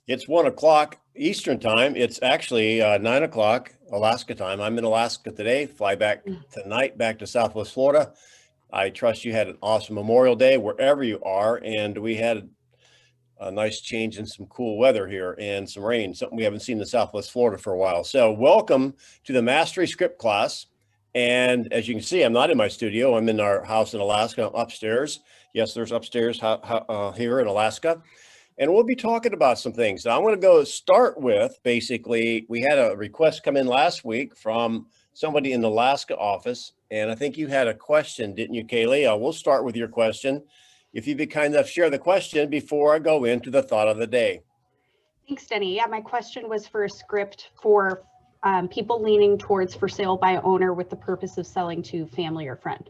It's 1 o'clock Eastern time. It's actually 9 o'clock Alaska time. I'm in Alaska today. Fly back tonight, back to Southwest Florida. I trust you had an awesome Memorial Day wherever you are. And we had a nice change in some cool weather here and some rain, something we haven't seen in Southwest Florida for a while. So welcome to the Mastery Script class. And as you can see, I'm not in my studio. I'm in our house in Alaska. I'm upstairs. Yes, there's upstairs here in Alaska. And we'll be talking about some things. Now, I want to go start with, basically, we had a request come in last week from somebody in the Alaska office. And I think you had a question, didn't you, Kaylee? We'll start with your question. If you'd be kind enough to share the question before I go into the thought of the day. Thanks, Denny. Yeah, my question was for a script for people leaning towards for sale by owner with the purpose of selling to family or friend.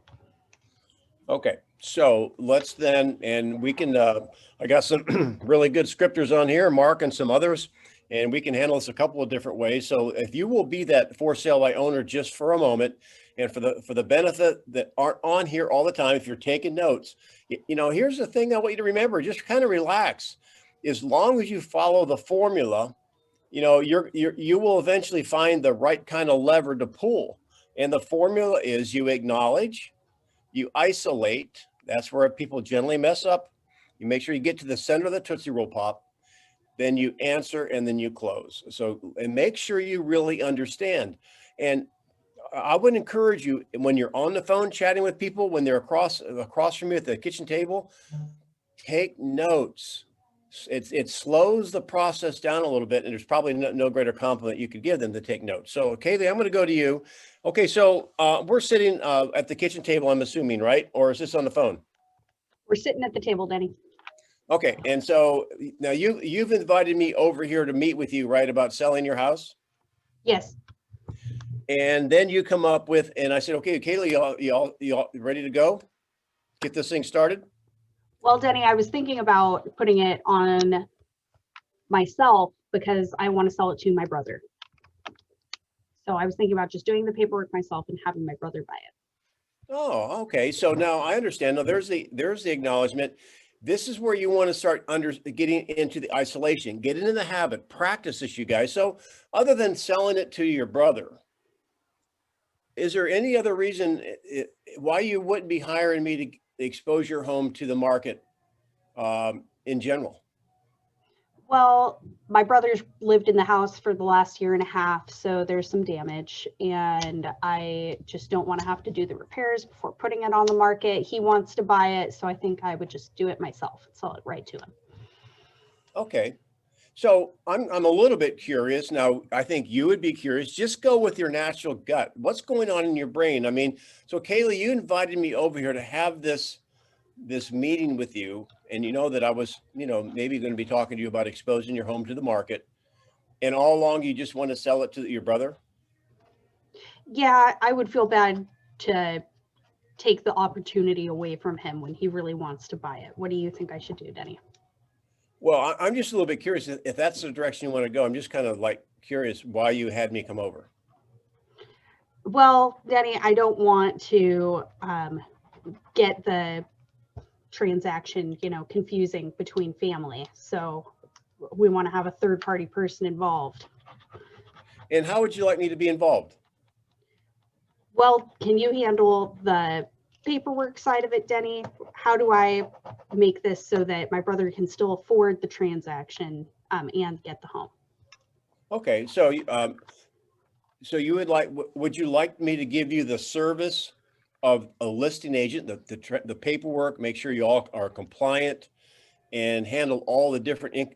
Okay, so let's then, and we can, I got some really good scripters on here, Mark and some others, and we can handle this a couple of different ways. So if you will be that for sale by owner just for a moment, and for the benefit that aren't on here all the time, if you're taking notes, here's the thing I want you to remember, just kind of relax. As long as you follow the formula, you will eventually find the right kind of lever to pull. And the formula is you acknowledge, you isolate. That's where people generally mess up. You make sure you get to the center of the Tootsie Roll Pop, then you answer, and then you close. So, and make sure you really understand. And I would encourage you, when you're on the phone chatting with people, when they're across from you at the kitchen table, take notes. It slows the process down a little bit, and there's probably no greater compliment you could give them to take notes. So, Kaylee, I'm going to go to you. Okay, so we're sitting at the kitchen table, I'm assuming, right? Or is this on the phone? We're sitting at the table, Denny. Okay, and so now you've invited me over here to meet with you, right, about selling your house? Yes. And then you come up with, and I said, okay, Kaylee, y'all ready to go? Get this thing started? Well, Denny, I was thinking about putting it on myself because I want to sell it to my brother. So I was thinking about just doing the paperwork myself and having my brother buy it. Oh, okay. So now I understand. Now there's the acknowledgement. This is where you want to start getting into the isolation, get into the habit, practice this, you guys. So other than selling it to your brother, is there any other reason why you wouldn't be hiring me to expose your home to the market in general? Well, my brother's lived in the house for the last year and a half, so there's some damage, and I just don't want to have to do the repairs before putting it on the market. He wants to buy it, so I think I would just do it myself and sell it right to him. Okay. So I'm a little bit curious. Now, I think you would be curious. Just go with your natural gut. What's going on in your brain? I mean, so Kaylee, you invited me over here to have this meeting with you, and you know that I was, maybe going to be talking to you about exposing your home to the market, and all along you just want to sell it to your brother? Yeah, I would feel bad to take the opportunity away from him when he really wants to buy it. What do you think I should do, Denny? Well, I'm just a little bit curious if that's the direction you want to go. I'm just kind of like curious why you had me come over. Well, Denny, I don't want to get the transaction, confusing between family. So we want to have a third party person involved. And how would you like me to be involved? Well, can you handle the paperwork side of it, Denny? How do I make this so that my brother can still afford the transaction and get the home? Okay, so would you like me to give you the service of a listing agent, the paperwork, make sure you all are compliant, and handle all the different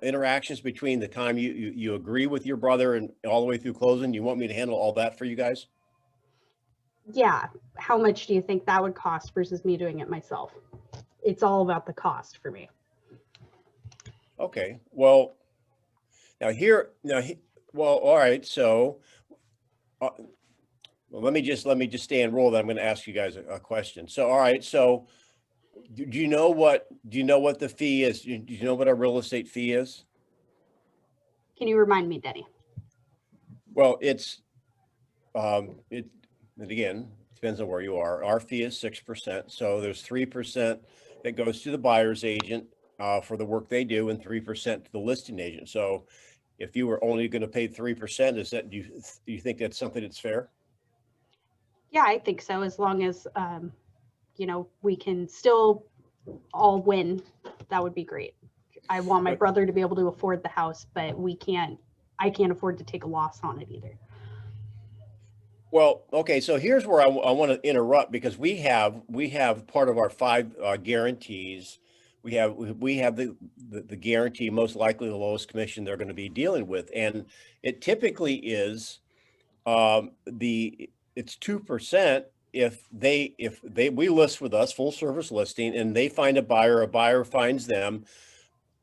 interactions between the time you agree with your brother and all the way through closing? You want me to handle all that for you guys? Yeah. How much do you think that would cost versus me doing it myself? It's all about the cost for me. Okay. Well, all right. So, let me just stay and roll. That I'm going to ask you guys a question. So, all right. So, do you know what the fee is? Do you know what a real estate fee is? Can you remind me, Denny? Well, and again, depends on where you are. Our fee is 6%. So there's 3% that goes to the buyer's agent. for the work they do and 3% to the listing agent. So if you were only going to pay 3%, is that, do you think that's something that's fair? Yeah, I think so. As long as, we can still all win, that would be great. I want my brother to be able to afford the house, but I can't afford to take a loss on it either. Well, okay, so here's where I want to interrupt, because we have part of our 5 guarantees. We have the guarantee, most likely the lowest commission they're going to be dealing with, and it typically is it's 2% if we list with us, full service listing, and they find a buyer finds them.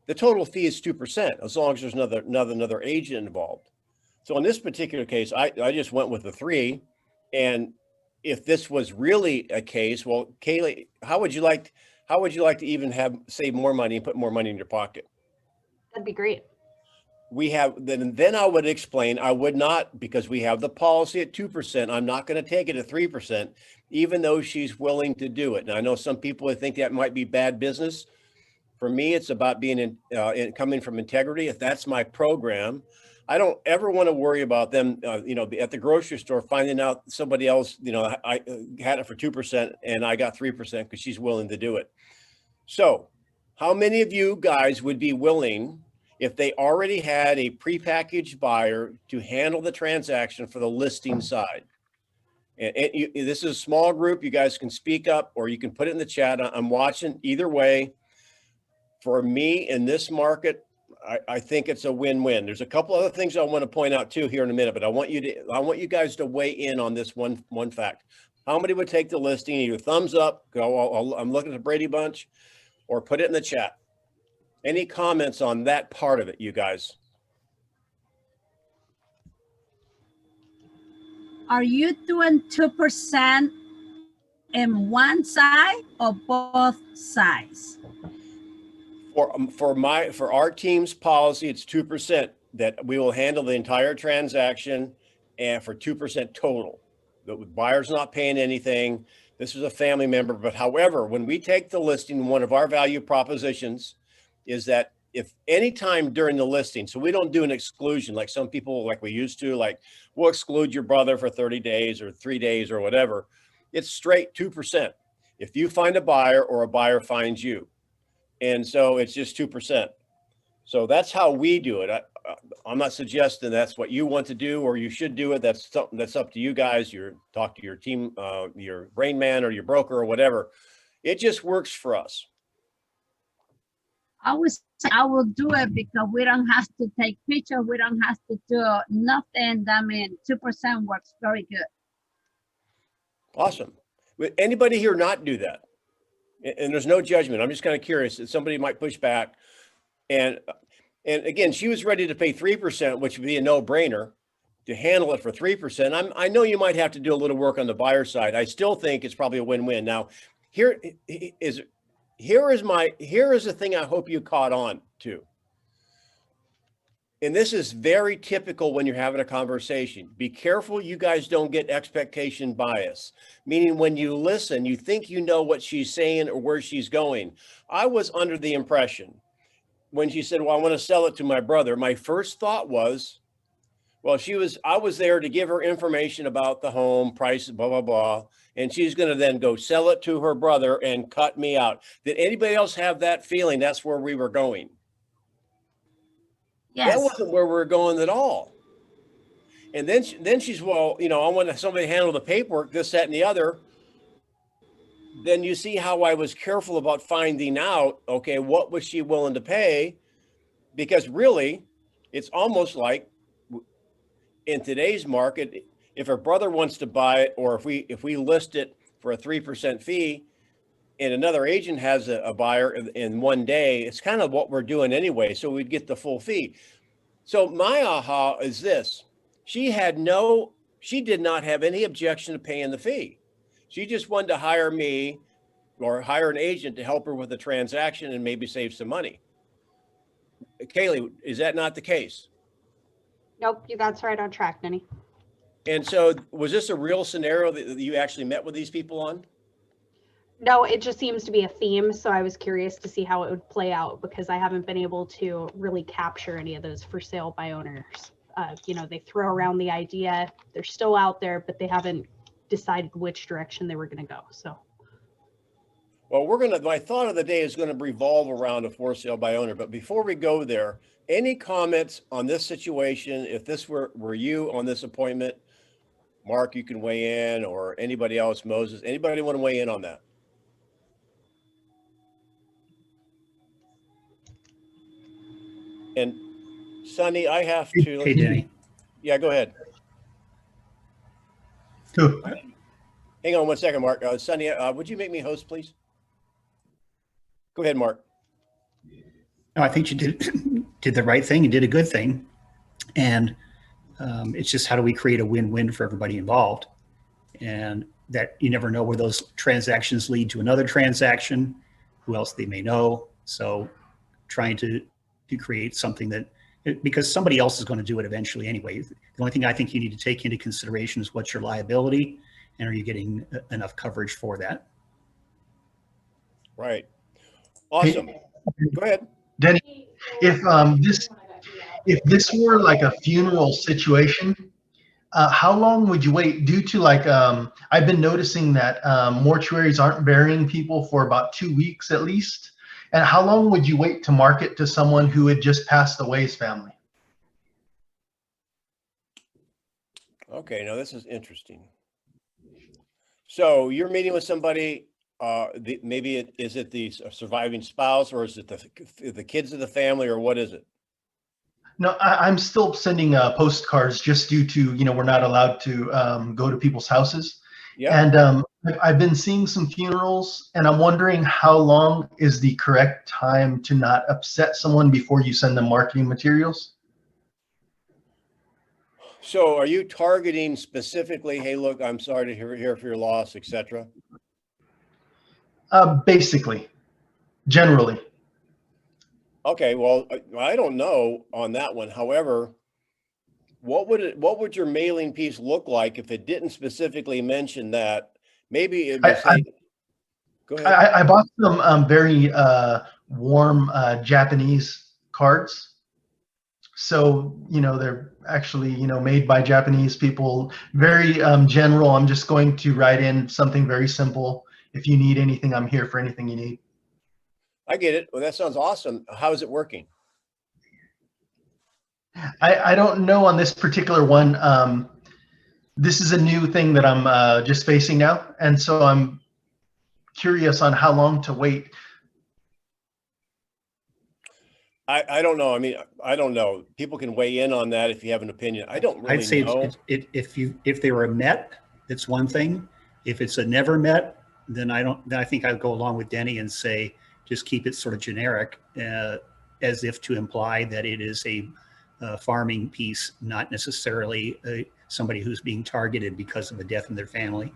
The total fee is 2%, as long as there's another agent involved. So in this particular case, I just went with the 3. And if this was really a case, well, Kaylee, how would you like to even save more money and put more money in your pocket? That'd be great. We have, then I would explain, I would not, because we have the policy at 2%. I'm not going to take it at 3%, even though she's willing to do it. Now, I know some people would think that might be bad business. For me, it's about being coming from integrity. If that's my program, I don't ever want to worry about them, at the grocery store, finding out somebody else, I had it for 2% and I got 3% because she's willing to do it. So how many of you guys would be willing, if they already had a prepackaged buyer, to handle the transaction for the listing side? And this is a small group. You guys can speak up or you can put it in the chat. I'm watching either way. For me, in this market, I think it's a win-win. There's a couple other things I want to point out too here in a minute, but I want you guys to weigh in on this one fact. How many would take the listing? Either thumbs up, go, I'm looking at the Brady Bunch, or put it in the chat. Any comments on that part of it, you guys? Are you doing 2% in one side or both sides? For our team's policy, it's 2% that we will handle the entire transaction, and for 2% total. The buyer's not paying anything. This is a family member, but however, when we take the listing, one of our value propositions is that if any time during the listing, so we don't do an exclusion like some people, like we used to, like we'll exclude your brother for 30 days or 3 days or whatever. It's straight 2%. If you find a buyer or a buyer finds you. And so it's just 2%. So that's how we do it. I'm not suggesting that's what you want to do or you should do it. That's something that's up to you guys. Talk to your team, your brain man or your broker or whatever. It just works for us. I would say I will do it because we don't have to take pictures. We don't have to do nothing. I mean, 2% works very good. Awesome. Would anybody here not do that? And there's no judgment. I'm just kind of curious that somebody might push back. And again, she was ready to pay 3%, which would be a no-brainer to handle it for 3%. I know you might have to do a little work on the buyer side. I still think it's probably a win-win. Now, here is the thing I hope you caught on to. And this is very typical when you're having a conversation. Be careful you guys don't get expectation bias, meaning when you listen, you think you know what she's saying or where she's going. I was under the impression when she said, well, I want to sell it to my brother. My first thought was, well, I was there to give her information about the home price, blah, blah, blah. And she's going to then go sell it to her brother and cut me out. Did anybody else have that feeling? That's where we were going. Yes. That wasn't where we were going at all. And then she's, well, I want somebody to handle the paperwork, this, that, and the other. Then you see how I was careful about finding out, okay, what was she willing to pay? Because really, it's almost like in today's market, if her brother wants to buy it, or if we list it for a 3% fee, and another agent has a buyer in one day, it's kind of what we're doing anyway. So we'd get the full fee. So my aha is this: she did not have any objection to paying the fee. She just wanted to hire me or hire an agent to help her with the transaction and maybe save some money. Kaylee, is that not the case? Nope, that's right on track, Denny. And so was this a real scenario that you actually met with these people on? No, it just seems to be a theme. So I was curious to see how it would play out because I haven't been able to really capture any of those for sale by owners. They throw around the idea, they're still out there, but they haven't decided which direction they were going to go. So, Well, my thought of the day is going to revolve around a for sale by owner. But before we go there, any comments on this situation? If this were you on this appointment, Mark, you can weigh in, or anybody else, Moses, anybody want to weigh in on that? And Sonny, I have to. Hey, Denny. Yeah, go ahead. Who? Hang on one second, Mark. Sonny, would you make me host, please? Go ahead, Mark. No, I think you did the right thing and did a good thing. And it's just how do we create a win-win for everybody involved? And that you never know where those transactions lead to another transaction, who else they may know. So trying to create something that, because somebody else is going to do it eventually anyway. The only thing I think you need to take into consideration is what's your liability and are you getting enough coverage for that? Right. Awesome. Go ahead. Denny, if this were like a funeral situation, how long would you wait? Due to I've been noticing that mortuaries aren't burying people for about 2 weeks at least. And how long would you wait to market to someone who had just passed away's family? Okay, now this is interesting. So you're meeting with somebody, is it the surviving spouse, or is it the kids of the family, or what is it? No, I'm still sending postcards just due to, we're not allowed to go to people's houses. Yeah. And I've been seeing some funerals, and I'm wondering how long is the correct time to not upset someone before you send them marketing materials? So are you targeting specifically, hey, look, I'm sorry to hear for your loss, etc.? Basically, generally. Okay, well, I don't know on that one. However, what would your mailing piece look like if it didn't specifically mention that? Maybe it would say, go ahead. I bought some very warm Japanese cards. So, they're actually, made by Japanese people, very general. I'm just going to write in something very simple. If you need anything, I'm here for anything you need. I get it. Well, that sounds awesome. How is it working? I don't know on this particular one. This is a new thing that I'm just facing now. And so I'm curious on how long to wait. I don't know. I mean, I don't know. People can weigh in on that if you have an opinion. I don't really I'd say know. if they were met, it's one thing. If it's a never met, then I think I'd go along with Denny and say, just keep it sort of generic, as if to imply that it is a farming piece, not necessarily somebody who's being targeted because of a death in their family.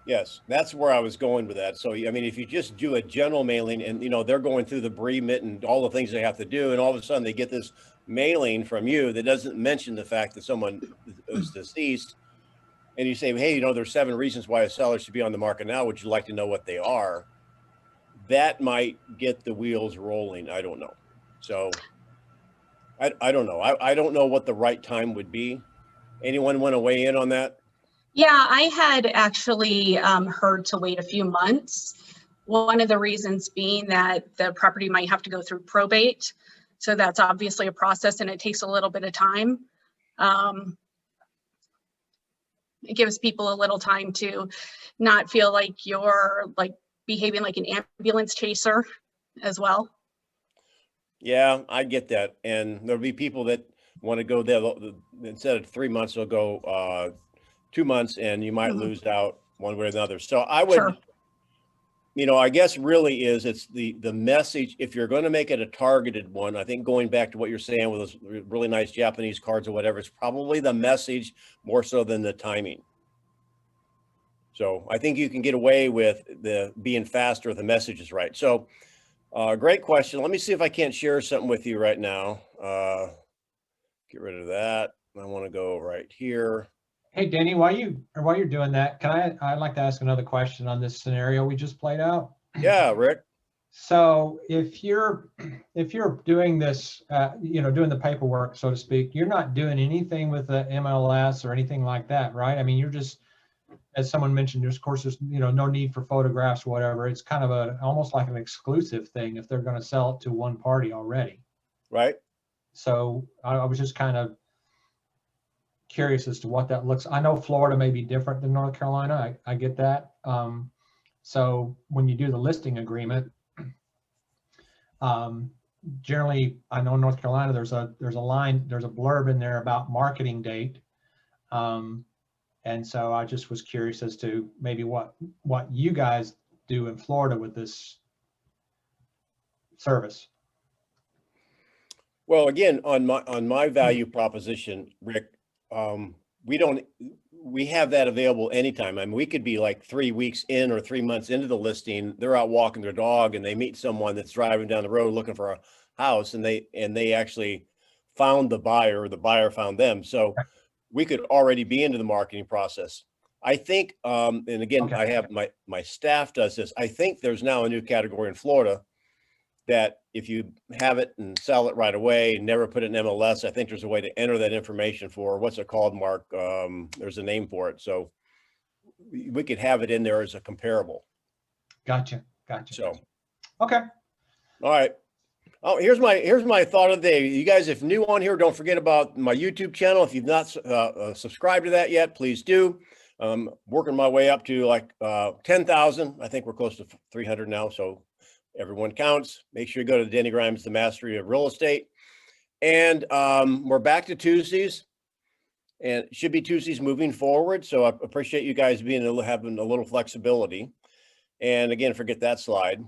Yes, that's where I was going with that. So, I mean, if you just do a general mailing and, they're going through the bereavement and all the things they have to do, and all of a sudden they get this mailing from you that doesn't mention the fact that someone is deceased, and you say, hey, there's 7 reasons why a seller should be on the market now. Would you like to know what they are? That might get the wheels rolling. I don't know. So I don't know. I don't know what the right time would be. Anyone want to weigh in on that? Yeah, I had actually heard to wait a few months. One of the reasons being that the property might have to go through probate. So that's obviously a process and it takes a little bit of time. It gives people a little time to not feel like you're behaving like an ambulance chaser as well. Yeah, I get that. And there'll be people that want to go there. Instead of 3 months, they'll go 2 months, and you might lose out one way or another. So I would, Sure. I guess really it's the message. If you're going to make it a targeted one, I think going back to what you're saying with those really nice Japanese cards or whatever, it's probably the message more so than the timing. So I think you can get away with the being faster if the message is right. So great question. Let me see if I can't share something with you right now. Get rid of that. I want to go right here. Hey, Denny, while you're doing that, I'd like to ask another question on this scenario we just played out. Yeah, Rick. So if you're doing this, doing the paperwork, so to speak, you're not doing anything with the MLS or anything like that, right? I mean, you're just, as someone mentioned, there's no need for photographs or whatever. It's kind of almost like an exclusive thing if they're going to sell it to one party already. Right. So I was just kind of curious as to what that looks. I know Florida may be different than North Carolina. I get that. So when you do the listing agreement, generally, I know in North Carolina there's a blurb in there about marketing date, and so I just was curious as to maybe what you guys do in Florida with this service. Well, again, on my value proposition, Rick, we have that available anytime. I mean, we could be like 3 weeks in or 3 months into the listing. They're out walking their dog and they meet someone that's driving down the road looking for a house, and they actually found the buyer, or the buyer found them. So we could already be into the marketing process. I think, and again, Okay. I have my staff does this. I think there's now a new category in Florida that if you have it and sell it right away and never put it in MLS, I think there's a way to enter that information for, what's it called, Mark? There's a name for it. So we could have it in there as a comparable. Gotcha. So, Okay. all right. Oh, here's my thought of the day. You guys, if new on here, don't forget about my YouTube channel. If you've not subscribed to that yet, please do. Working my way up to like 10,000. I think we're close to 300 now. So everyone counts. Make sure you go to Denny Grimes, The Mastery of Real Estate. And we're back to Tuesdays, and it should be Tuesdays moving forward. So I appreciate you guys having a little flexibility. And again, forget that slide.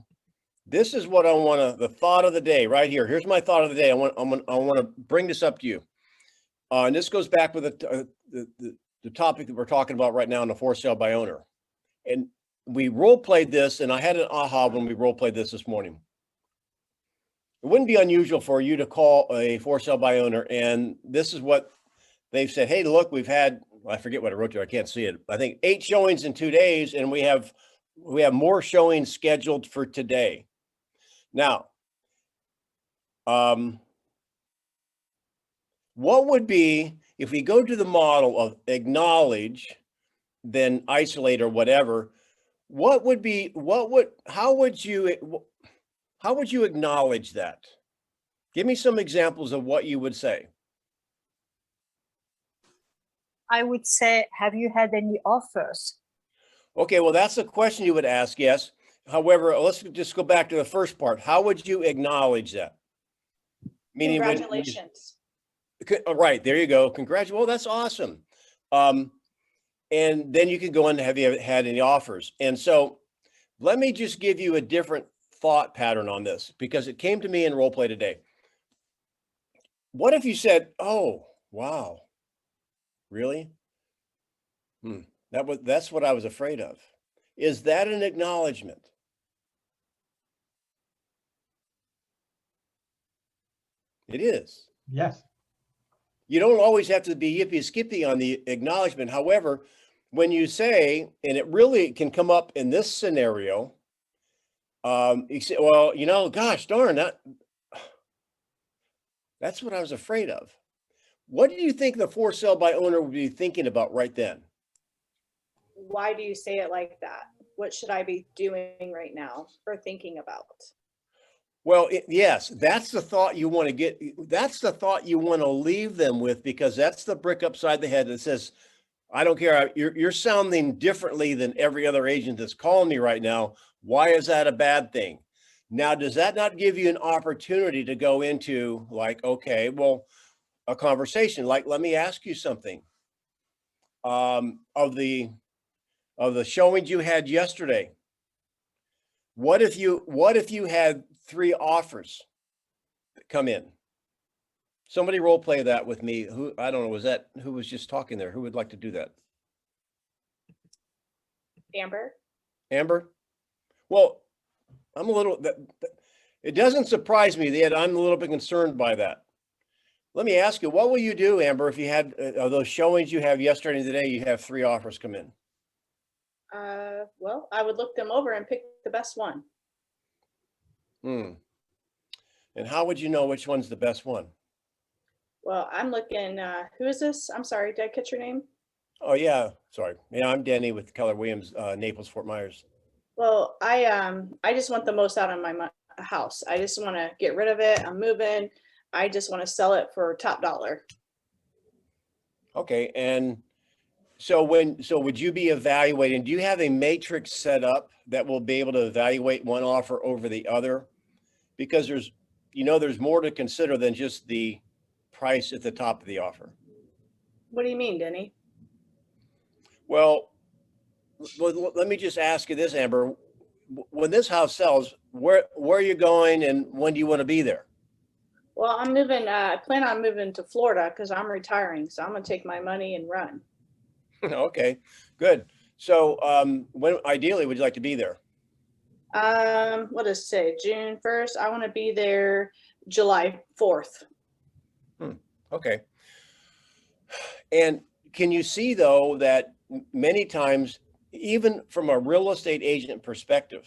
This is what I want to, the thought of the day right here. Here's my thought of the day. I want to bring this up to you. And this goes back with the topic that we're talking about right now in the for sale by owner. And we role played this, and I had an aha when we role played this morning. It wouldn't be unusual for you to call a for sale by owner, and this is what they've said. Hey, look, we've had, I forget what I wrote here. I can't see it. I think 8 showings in 2 days, and we have more showings scheduled for today. Now, what would be, if we go to the model of acknowledge, then isolate or whatever, how would you acknowledge that? Give me some examples of what you would say. I would say, have you had any offers? Okay, well, that's a question you would ask, yes. However, let's just go back to the first part. How would you acknowledge that? Meaning, congratulations. Right, there you go. Congratulations. Well, that's awesome. And then you can go into, have you had any offers? And so let me just give you a different thought pattern on this, because it came to me in role play today. What if you said, oh, wow, really? That's what I was afraid of. Is that an acknowledgement? It is. Yes. You don't always have to be yippee skippy on the acknowledgement. However, when you say, and it really can come up in this scenario, you say, well, gosh darn, that's what I was afraid of. What do you think the for sale by owner would be thinking about right then? Why do you say it like that? What should I be doing right now or thinking about? Well, yes, that's the thought you want to get. That's the thought you want to leave them with, because that's the brick upside the head that says, I don't care. You're sounding differently than every other agent that's calling me right now. Why is that a bad thing? Now, does that not give you an opportunity to go into, like, okay, well, a conversation, like, let me ask you something. Of the showings you had yesterday, what if you had 3 offers that come in? Somebody role play that with me. Who, I don't know, who was just talking there? Who would like to do that? Amber? Well, I'm a little, it doesn't surprise me that I'm a little bit concerned by that. Let me ask you, what will you do, Amber, if you had those showings you have yesterday and today, you have 3 offers come in? Well, I would look them over and pick the best one. And how would you know which one's the best one? Well, I'm looking, who is this? I'm sorry, did I catch your name? Oh, yeah. Sorry. Yeah, I'm Denny with Keller Williams, Naples, Fort Myers. Well, I just want the most out of my house. I just want to get rid of it. I'm moving. I just want to sell it for top dollar. Okay. And so would you be evaluating, do you have a matrix set up that will be able to evaluate one offer over the other? Because there's more to consider than just the price at the top of the offer. What do you mean, Denny? Well, let me just ask you this, Amber. When this house sells, where are you going and when do you want to be there? Well, I'm moving, I plan on moving to Florida because I'm retiring. So I'm going to take my money and run. Okay, good. So when ideally would you like to be there? What does it say? June 1st. I want to be there July 4th. Okay. And can you see though that many times, even from a real estate agent perspective,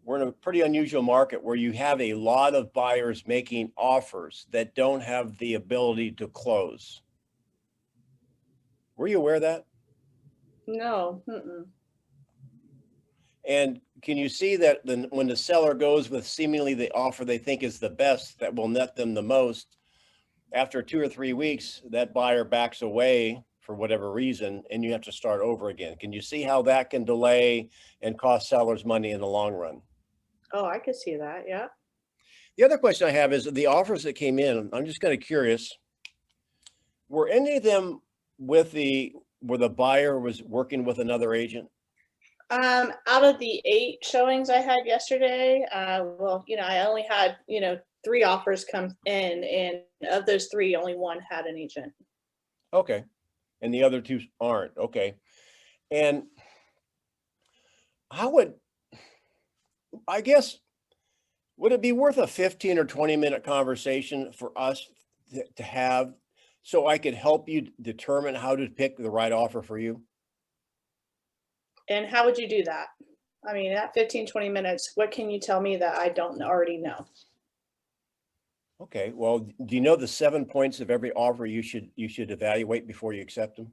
we're in a pretty unusual market where you have a lot of buyers making offers that don't have the ability to close. Were you aware of that? No. And can you see that when the seller goes with seemingly the offer they think is the best, that will net them the most, after 2 or 3 weeks, that buyer backs away for whatever reason, and you have to start over again? Can you see how that can delay and cost sellers money in the long run? Oh, I could see that. Yeah. The other question I have is the offers that came in, I'm just kind of curious, were any of them where the buyer was working with another agent? Out of the 8 showings I had yesterday, well, I only had, 3 offers come in, and of those 3, only 1 had an agent. Okay. And the other 2 aren't. Okay. And would it be worth a 15 or 20-minute conversation for us to have so I could help you determine how to pick the right offer for you? And how would you do that? I mean, at 15, 20 minutes, what can you tell me that I don't already know? Okay. Well, do you know the 7 points of every offer you should evaluate before you accept them?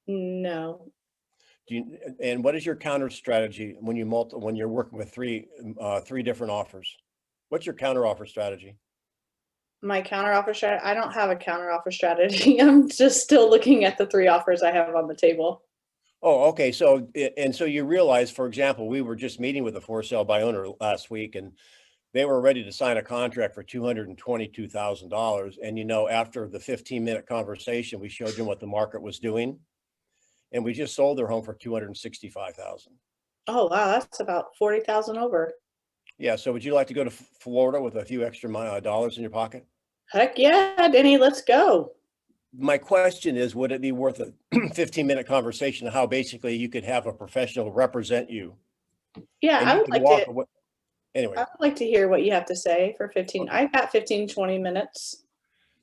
No. And what is your counter strategy when you're working with three different offers? What's your counter offer strategy? My counter offer strategy, I don't have a counter offer strategy. I'm just still looking at the 3 offers I have on the table. Oh, okay. So you realize, for example, we were just meeting with a for sale by owner last week, and they were ready to sign a contract for $222,000. And after the 15-minute conversation, we showed them what the market was doing, and we just sold their home for $265,000. Oh wow, that's about 40,000 over. Yeah. So would you like to go to Florida with a few extra dollars in your pocket? Heck yeah, Denny, let's go. My question is, would it be worth a 15-minute conversation on how basically you could have a professional represent you? Yeah, And I you would can like to. away. Anyway, I would like to hear what you have to say for 15. I've got 15, 20 minutes.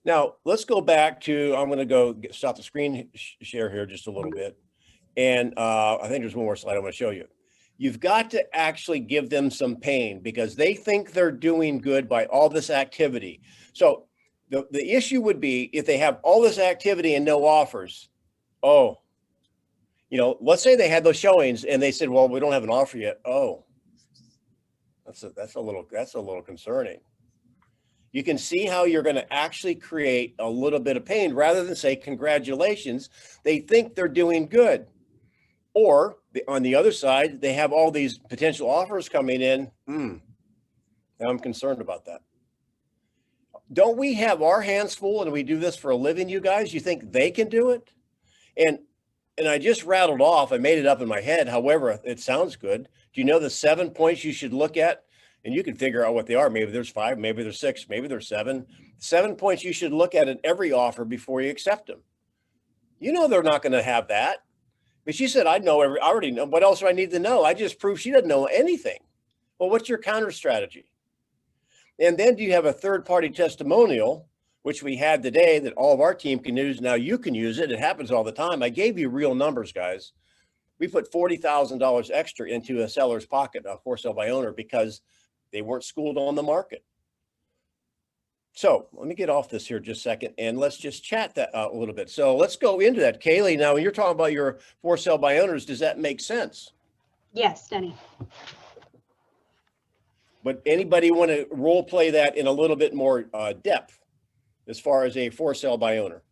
now let's go back to, I'm going to go stop the screen share here just a little bit. And I think there's one more slide I want to show you. You've got to actually give them some pain because they think they're doing good by all this activity. So the issue would be if they have all this activity and no offers. Oh, let's say they had those showings and they said, well, we don't have an offer yet. Oh, that's a little concerning. You can see how you're going to actually create a little bit of pain rather than say, congratulations. They think they're doing good. Or on the other side, they have all these potential offers coming in. And I'm concerned about that. Don't we have our hands full and we do this for a living, you guys? You think they can do it? And I just rattled off, I made it up in my head. However, it sounds good. Do you know the 7 points you should look at? And you can figure out what they are. Maybe there's 5, maybe there's 6, maybe there's 7. 7 points you should look at in every offer before you accept them. They're not going to have that. But she said, I already know. What else do I need to know? I just proved she doesn't know anything. Well, what's your counter strategy? And then do you have a third-party testimonial which we had today that all of our team can use. Now you can use it. It happens all the time. I gave you real numbers, guys. We put $40,000 extra into a seller's pocket, a for sale by owner, because they weren't schooled on the market. So let me get off this here just a second, and let's just chat that a little bit. So let's go into that. Kaylee, now when you're talking about your for sale by owners, does that make sense? Yes, Denny. But anybody want to role play that in a little bit more depth as far as a for sale by owner?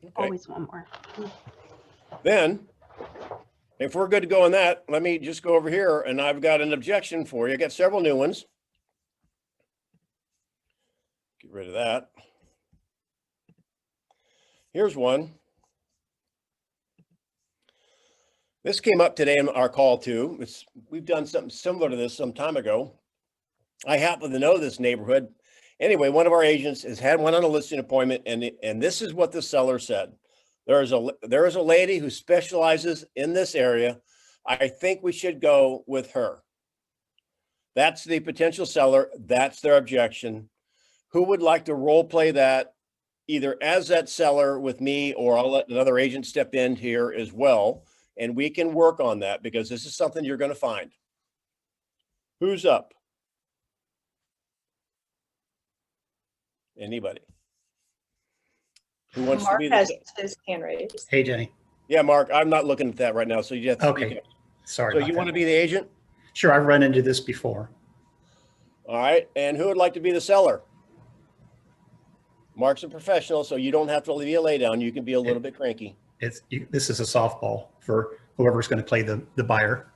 Okay. Always one more. Then, if we're good to go on that, let me just go over here, and I've got an objection for you. I got several new ones. Get rid of that. Here's one. This came up today in our call too. We've done something similar to this some time ago. I happen to know this neighborhood. Anyway, one of our agents has had one on a listing appointment, and this is what the seller said. There is a lady who specializes in this area. I think we should go with her. That's the potential seller. That's their objection. Who would like to role play that either as that seller with me, or I'll let another agent step in here as well, and we can work on that, because this is something you're going to find. Who's up? Anybody? Who wants Mark to be has the... his hand raised. Hey, Denny. Yeah, Mark, I'm not looking at that right now, so you have to speak Okay. up. Sorry. So about you that. want to be the agent? Sure, I've run into this before. All right. And who would like to be the seller? Mark's a professional, so you don't have to be a lay down. You can be a little bit cranky. This is a softball for whoever's going to play the buyer.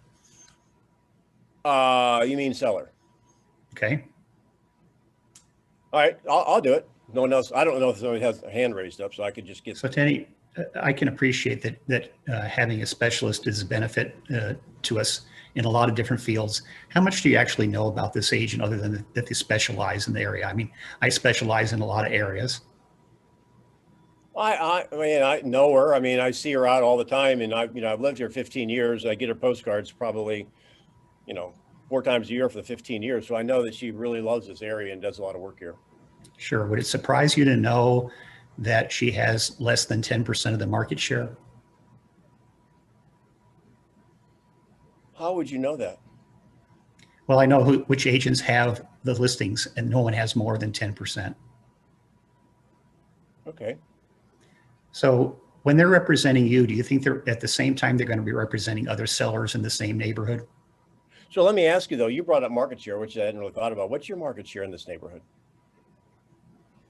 You mean seller? Okay. All right, I'll do it. No one else. I don't know if somebody has a hand raised up, so I could just get. So, Denny, I can appreciate that having a specialist is a benefit to us in a lot of different fields. How much do you actually know about this agent, other than that they specialize in the area? I mean, I specialize in a lot of areas. I mean, I know her. I mean, I see her out all the time, and I've lived here 15 years. I get her postcards probably, 4 times a year for the 15 years. So I know that she really loves this area and does a lot of work here. Sure. Would it surprise you to know that she has less than 10% of the market share? How would you know that? Well, I know which agents have the listings, and no one has more than 10%. Okay. So when they're representing you, do you think they're at the same time they're going to be representing other sellers in the same neighborhood? So let me ask you though, you brought up market share, which I hadn't really thought about. What's your market share in this neighborhood?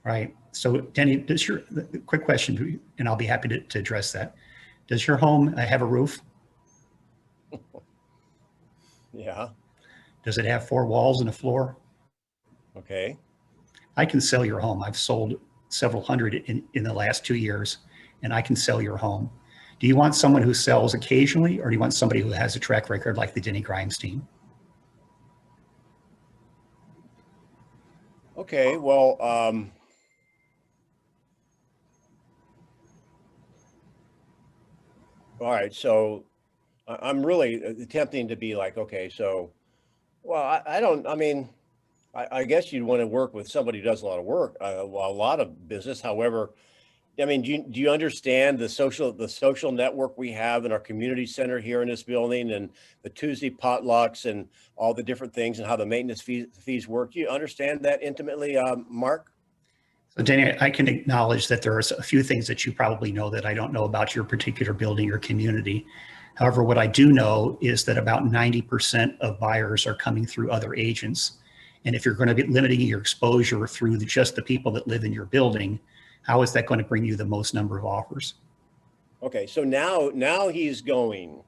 Right. So Denny, quick question, and I'll be happy to address that. Does your home have a roof? Yeah. Does it have 4 walls and a floor? Okay. I can sell your home. I've sold several hundred in the last 2 years, and I can sell your home. Do you want someone who sells occasionally, or do you want somebody who has a track record like the Denny Grimes team? Okay. Well, all right. So I'm really attempting to be like, okay, so, well, I guess you'd want to work with somebody who does a lot of work, a lot of business. However, I mean, do you understand the social network we have in our community center here in this building, and the Tuesday potlucks and all the different things, and how the maintenance fees work? Do you understand that intimately, Mark? So Danny, I can acknowledge that there are a few things that you probably know that I don't know about your particular building or community. However, what I do know is that about 90% of buyers are coming through other agents. And if you're going to be limiting your exposure through just the people that live in your building, how is that going to bring you the most number of offers? Okay, so now he's going,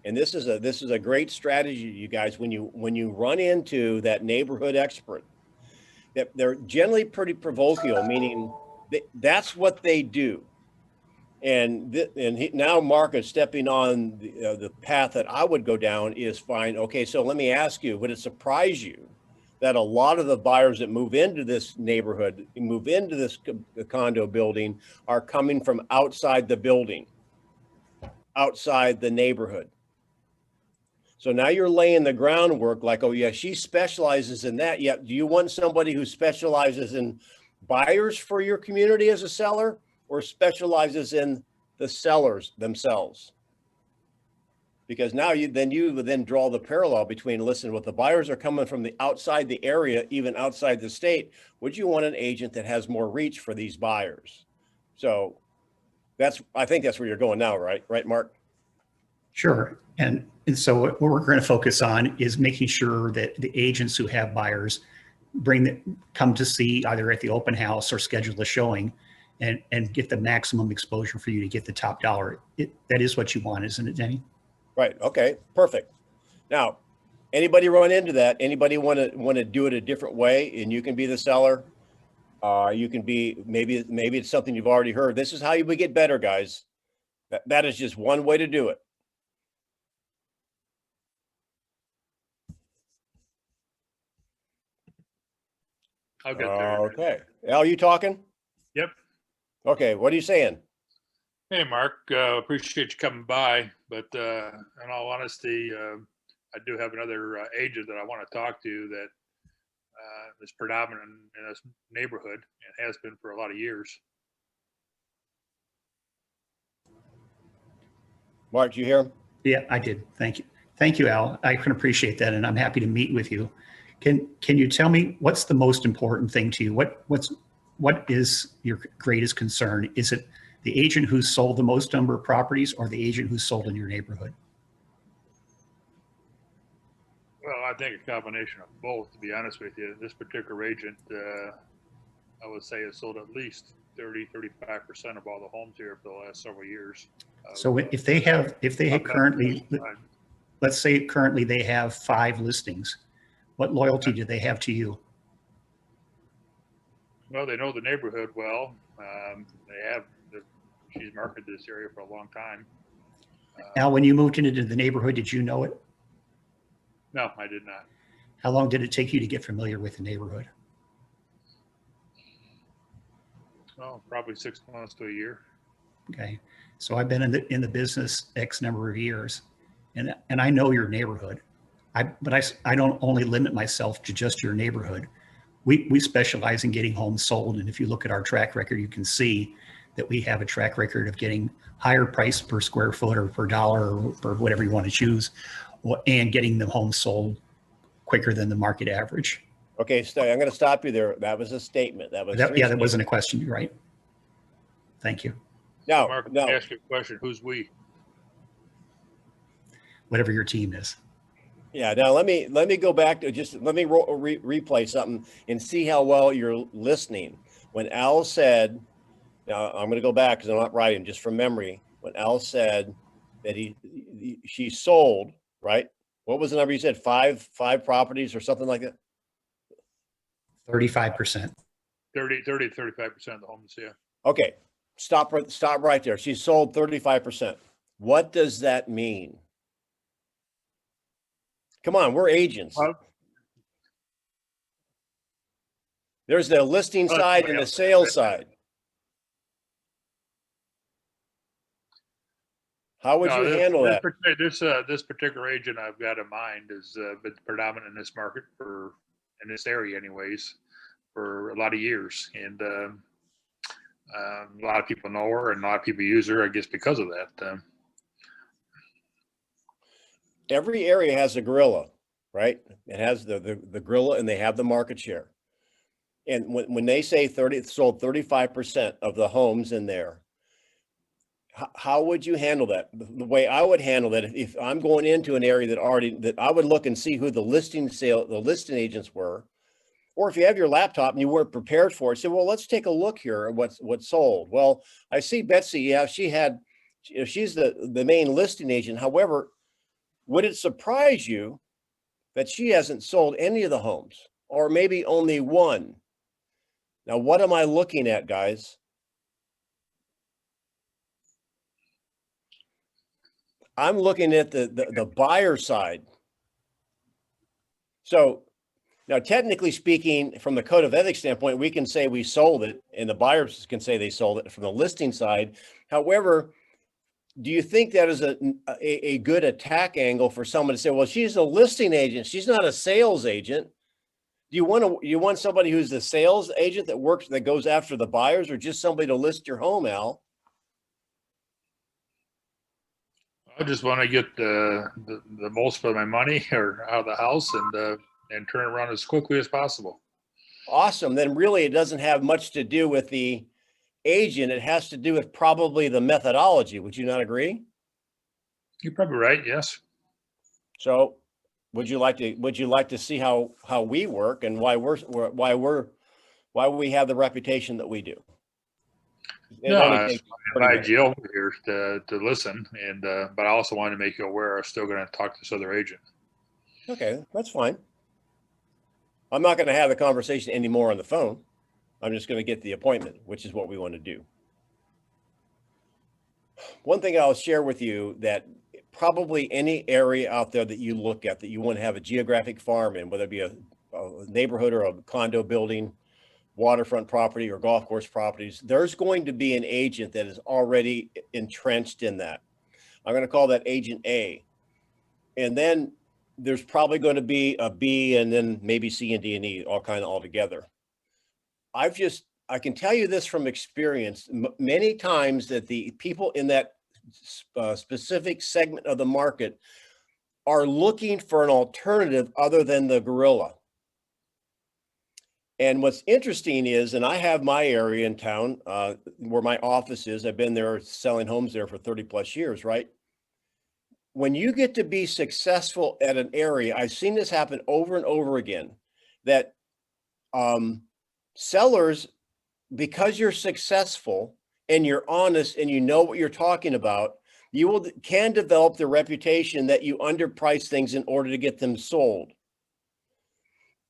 and this is a great strategy, you guys. When you run into that neighborhood expert, that they're generally pretty provocative, meaning that's what they do. And now Mark is stepping on the path that I would go down is fine. Okay, so let me ask you, would it surprise you that a lot of the buyers that move into this neighborhood, move into this condo building, are coming from outside the building, outside the neighborhood? So now you're laying the groundwork like, oh yeah, she specializes in that. Yet, do you want somebody who specializes in buyers for your community as a seller, or specializes in the sellers themselves? Because now you then draw the parallel between, listen, what the buyers are coming from the outside the area, even outside the state. Would you want an agent that has more reach for these buyers? So I think that's where you're going now, right? Right, Mark? Sure. And so what we're going to focus on is making sure that the agents who have buyers come to see either at the open house or schedule a showing and get the maximum exposure for you to get the top dollar. That is what you want, isn't it, Denny? Right. Okay. Perfect. Now, anybody run into that? Anybody want to do it a different way? And you can be the seller. You can be, maybe it's something you've already heard. This is how you would get better, guys. That is just one way to do it. I'll get there. Okay. Al, you talking? Yep. Okay. What are you saying? Hey, Mark, appreciate you coming by, but in all honesty, I do have another agent that I want to talk to that is predominant in this neighborhood and has been for a lot of years. Mark, did you hear him? Yeah, I did. Thank you. Thank you, Al. I can appreciate that, and I'm happy to meet with you. Can you tell me what's the most important thing to you? What is your greatest concern? Is it the agent who's sold the most number of properties, or the agent who's sold in your neighborhood? Well, I think a combination of both, to be honest with you. This particular agent, I would say, has sold at least 30-35% of all the homes here for the last several years. So if they currently, let's say currently they have 5 listings, what loyalty do they have to you? Well, they know the neighborhood well. She's marketed this area for a long time. Al, when you moved into the neighborhood, did you know it? No, I did not. How long did it take you to get familiar with the neighborhood? Well, probably 6 months to a year. Okay, so I've been in the business X number of years, and I know your neighborhood. But I don't only limit myself to just your neighborhood. We specialize in getting homes sold, and if you look at our track record, you can see that we have a track record of getting higher price per square foot or per dollar or whatever you want to choose, and getting the homes sold quicker than the market average. Okay, so I'm going to stop you there. That was a statement. That wasn't a question, right? Thank you. No, Mark, let me ask you a question. Who's we? Whatever your team is. Yeah. Now let me go back to let me replay something and see how well you're listening. When Al said, now I'm going to go back because I'm not writing, just from memory. When Al said that she sold, right? What was the number you said? Five properties or something like that? 35%. 35% of the homes, yeah. Okay. Stop right there. She sold 35%. What does that mean? Come on, we're agents. There's the listing side and the sales side. How would you handle that? This particular agent I've got in mind has been predominant in this market in this area anyways, for a lot of years. And a lot of people know her and a lot of people use her, I guess, because of that. Every area has a gorilla, right? It has the gorilla, and they have the market share. And when they say sold 35% of the homes in there, how would you handle that? The way I would handle that, if I'm going into an area that I would look and see who the listing agents were, or if you have your laptop and you weren't prepared for it, say, well, let's take a look here at what's sold. Well, I see Betsy. Yeah, she's the main listing agent. However, would it surprise you that she hasn't sold any of the homes, or maybe only one? Now, what am I looking at, guys? I'm looking at the buyer side. So now, technically speaking, from the code of ethics standpoint, we can say we sold it, and the buyers can say they sold it from the listing side. However, do you think that is a good attack angle for someone to say, well, she's a listing agent, she's not a sales agent? Do you want somebody who's the sales agent that goes after the buyers, or just somebody to list your home, Al? I just want to get the most for my money or out of the house and turn it around as quickly as possible. Awesome. Then really it doesn't have much to do with the agent. It has to do with probably the methodology. Would you not agree? You're probably right. Yes. So would you like to see how we work and why we have the reputation that we do? No, I invite you over here to listen, and but I also want to make you aware I'm still going to talk to this other agent. Okay, that's fine. I'm not going to have the conversation anymore on the phone. I'm just going to get the appointment, which is what we want to do. One thing I'll share with you, that probably any area out there that you look at that you want to have a geographic farm in, whether it be a neighborhood or a condo building, waterfront property or golf course properties, there's going to be an agent that is already entrenched in that. I'm going to call that agent A. And then there's probably going to be a B, and then maybe C and D and E all together. I can tell you this from experience, many times that the people in that specific segment of the market are looking for an alternative other than the gorilla. And what's interesting is, and I have my area in town where my office is, I've been there selling homes there for 30 plus years, right? When you get to be successful at an area, I've seen this happen over and over again, that sellers, because you're successful and you're honest and you know what you're talking about, you can develop the reputation that you underprice things in order to get them sold.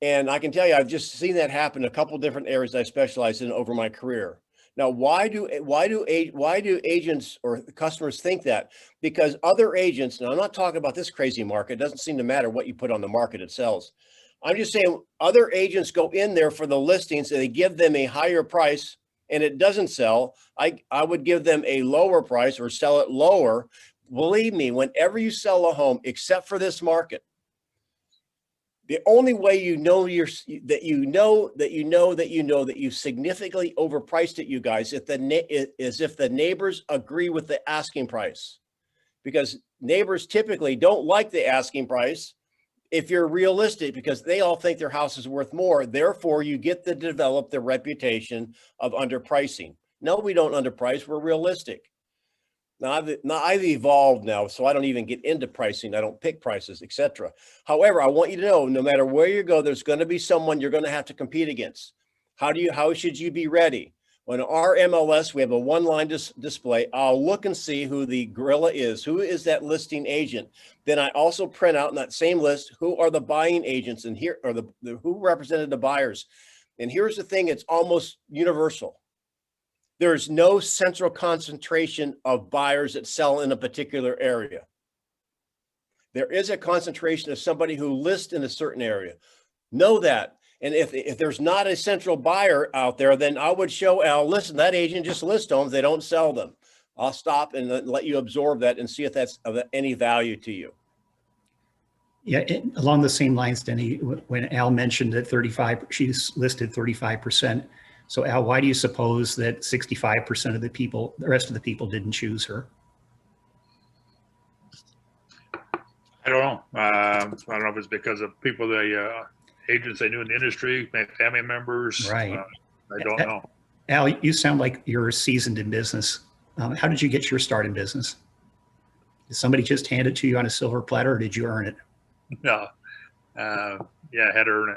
And I can tell you, I've just seen that happen in a couple of different areas I specialize in over my career. Now, why do agents or customers think that? Because other agents, and I'm not talking about this crazy market, it doesn't seem to matter what you put on the market, it sells. I'm just saying other agents go in there for the listings and they give them a higher price and it doesn't sell. I would give them a lower price or sell it lower. Believe me, whenever you sell a home, except for this market, the only way you know that you significantly overpriced it, you guys, is if the neighbors agree with the asking price, because neighbors typically don't like the asking price if you're realistic, because they all think their house is worth more. Therefore, you get to develop the reputation of underpricing. No, we don't underprice. We're realistic. Now I've evolved now, so I don't even get into pricing. I don't pick prices, etc. However, I want you to know, no matter where you go, there's going to be someone you're going to have to compete against. How should you be ready? On our MLS, we have a one-line display. I'll look and see who the gorilla is. Who is that listing agent? Then I also print out in that same list who are the buying agents, and here are who represented the buyers. And here's the thing: it's almost universal. There's no central concentration of buyers that sell in a particular area. There is a concentration of somebody who lists in a certain area. Know that. And if there's not a central buyer out there, then I would show Al, listen, that agent just lists homes, they don't sell them. I'll stop and let you absorb that and see if that's of any value to you. Yeah, along the same lines, Denny, when Al mentioned that she's listed 35%. So Al, why do you suppose that 65% of the rest of the people didn't choose her? I don't know. I don't know if it's because of people, agents they knew in the industry, family members. Right. I don't know. Al, you sound like you're seasoned in business. How did you get your start in business? Did somebody just hand it to you on a silver platter, or did you earn it? No. Yeah, I had to earn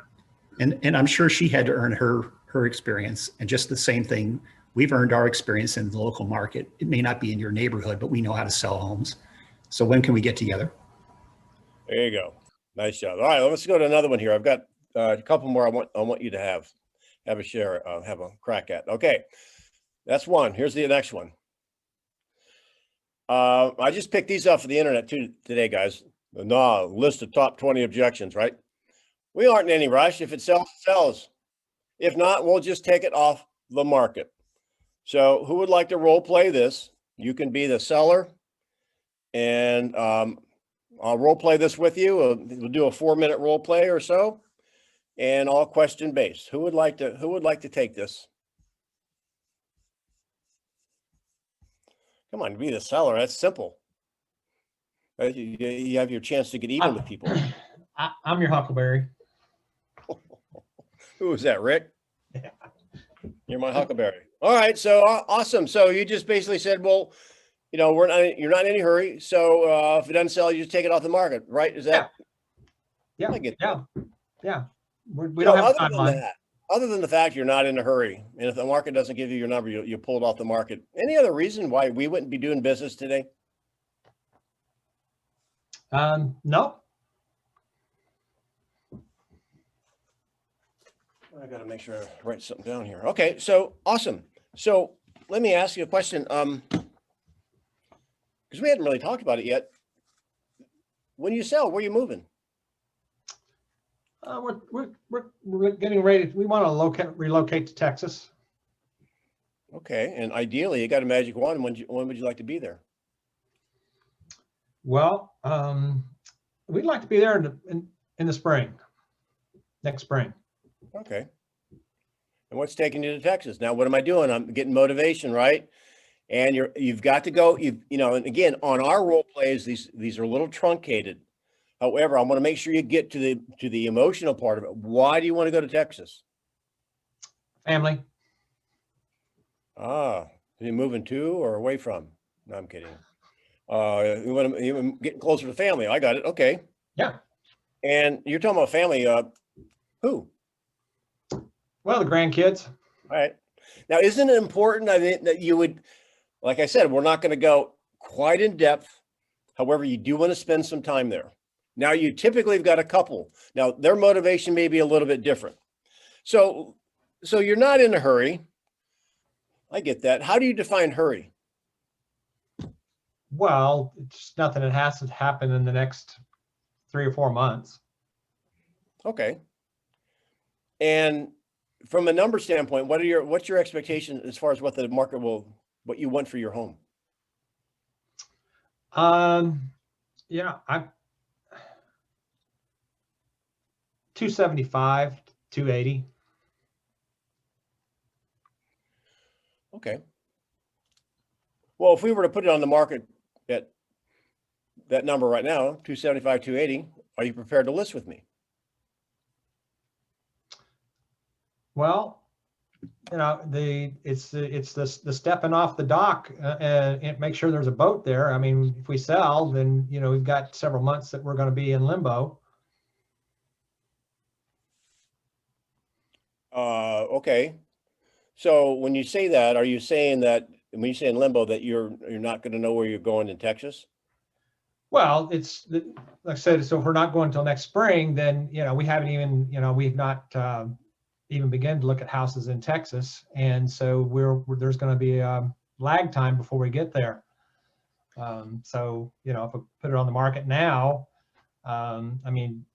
it. And I'm sure she had to earn her experience. And just the same thing, we've earned our experience in the local market. It may not be in your neighborhood, but we know how to sell homes. So when can we get together? There you go. Nice job. All right, let's go to another one here. I've got a couple more I want you to have a share, have a crack at. Okay, that's one. Here's the next one. I just picked these up for the internet today, guys. List of top 20 objections, right? We aren't in any rush. If it sells, it sells. If not, we'll just take it off. the market. So who would like to role play this? You can be the seller. You can be the buyer. You can be the agent. You can be the listing agent. And here's the thing. It's almost universal. There's no central concentration of buyers that sell in a particular area. There is a concentration of somebody who lists in a certain area. And I'll role play this with you. We'll do a 4-minute role play or so, and all question based. Who would like to take this? Come on, be the seller. That's simple. You have your chance to get even with people. I'm your Huckleberry. Who was that, Rick? Yeah. You're my Huckleberry. All right, so awesome. So you just basically said, well, you know, you're not in any hurry. So if it doesn't sell, you just take it off the market, right? Is that? Yeah. I get that. Yeah. We don't have a timeline. Other than the fact you're not in a hurry, and if the market doesn't give you your number, you pull it off the market. Any other reason why we wouldn't be doing business today? No. I got to make sure I write something down here. Okay, so awesome. So let me ask you a question. Because we hadn't really talked about it yet. When you sell, where are you moving? We're getting ready. We want to relocate to Texas. Okay, and ideally, you got a magic wand. When would you like to be there? Well, we'd like to be there in the spring, next spring. Okay. And what's taking you to Texas? Now, what am I doing? I'm getting motivation, right? And you've got to go. You know, and again, on our role plays, these are a little truncated. However, I want to make sure you get to the emotional part of it. Why do you want to go to Texas? Family. Are you moving to or away from? No, I'm kidding. You want to get closer to family. I got it. Okay. Yeah. And you're talking about family. Who? Well, the grandkids. All right. Now, isn't it important? I mean, that you would, like I said, we're not going to go quite in depth. However, you do want to spend some time there. Now, you typically have got a couple. Now, their motivation may be a little bit different. So you're not in a hurry. I get that. How do you define hurry? Well, it's nothing that has to happen in the next 3 or 4 months. Okay. And from a number standpoint, what's your expectation as far as what the market what you want for your home? Yeah, I'm 275, 280. Okay. Well, if we were to put it on the market at that number right now, 275, 280, are you prepared to list with me? Well, you know, it's the stepping off the dock and make sure there's a boat there. I mean, if we sell, then, you know, we've got several months that we're going to be in limbo. Okay. So when you say that, are you saying that when you say in limbo that you're not going to know where you're going in Texas? Well, it's like I said, so if we're not going until next spring, then, you know, we haven't even, you know, we've not even begun to look at houses in Texas. And so there's going to be a lag time before we get there. So, you know, if we put it on the market now, I mean,